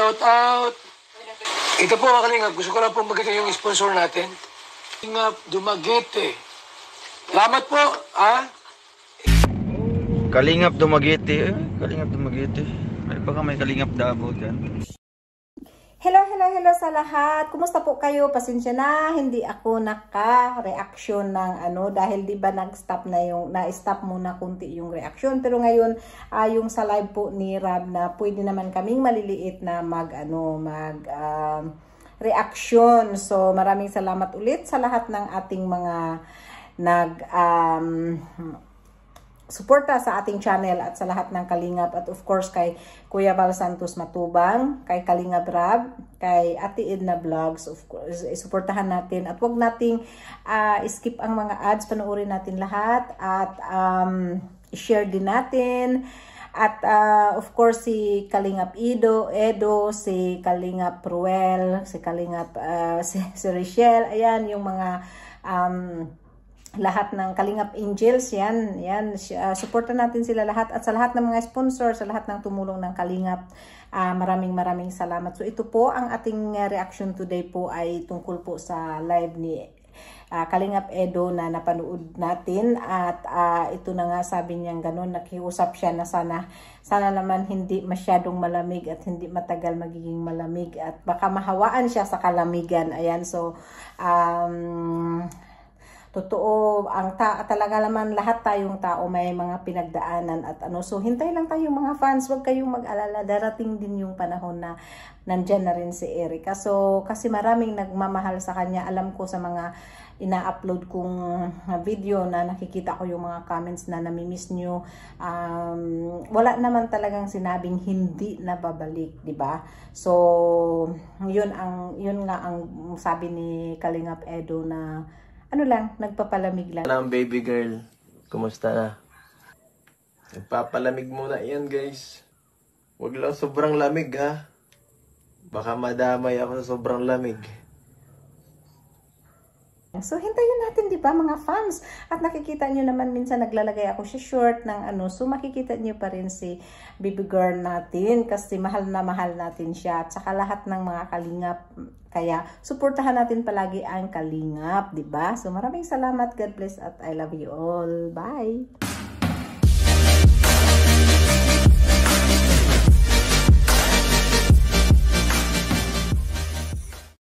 shout out. Ito po mga kalingap, gusto ko lang po magkita yung sponsor natin. Kalingap Dumaguete. Salamat po, ha? Kalingap Dumaguete. Kalingap Dumaguete. Ay, baka may Kalingap Davao dyan. Hello sa lahat. Kumusta po kayo? Pasensya na, hindi ako naka-reaction ng dahil 'di ba nag-stop muna kunti yung reaction. Pero ngayon, yung sa live po ni Rab na pwede naman kaming maliliit na reaction. So, maraming salamat ulit sa lahat ng ating mga suporta sa ating channel at sa lahat ng Kalingap at of course kay Kuya Val Santos Matubang, kay Kalingap Rab, kay Ate Edna Vlogs. Of course, suportahan natin at wag nating skip ang mga ads, panoorin natin lahat at i-share din natin. At of course si Kalingap Edo, si Kalingap Ruel, si Kalingap si Richelle, ayan yung mga lahat ng Kalingap Angels, yan, suporta natin sila lahat at sa lahat ng mga sponsor, sa lahat ng tumulong ng Kalingap, maraming salamat. So ito po ang ating reaction today po ay tungkol po sa live ni Kalingap Edo na napanood natin at ito na nga sabi niya ganun, nakiusap siya na sana naman hindi masyadong malamig at hindi matagal magiging malamig at baka mahawaan siya sa kalamigan. Ayan, so totoo, talaga naman lahat tayong tao may mga pinagdaanan at so hintay lang tayo mga fans, wag kayong mag-alala, darating din yung panahon na nandyan na rin si Erica. So kasi maraming nagmamahal sa kanya, alam ko sa mga ina-upload kong video na nakikita ko yung mga comments na namimiss nyo, wala naman talagang sinabing hindi na babalik, di ba? So yun nga ang sabi ni Kalingap Edo na nagpapalamig lang. Ang baby girl, kumusta na? Nagpapalamig muna yan guys. Huwag lang sobrang lamig ha. Baka madamay ako sa sobrang lamig. So hintayin natin 'di ba mga fans. At nakikita niyo naman minsan naglalagay ako sa short ng so makikita niyo pa rin si baby girl natin kasi mahal natin siya at saka lahat ng mga Kalingap. Kaya suportahan natin palagi ang Kalingap, 'di ba? So maraming salamat, God bless at I love you all. Bye.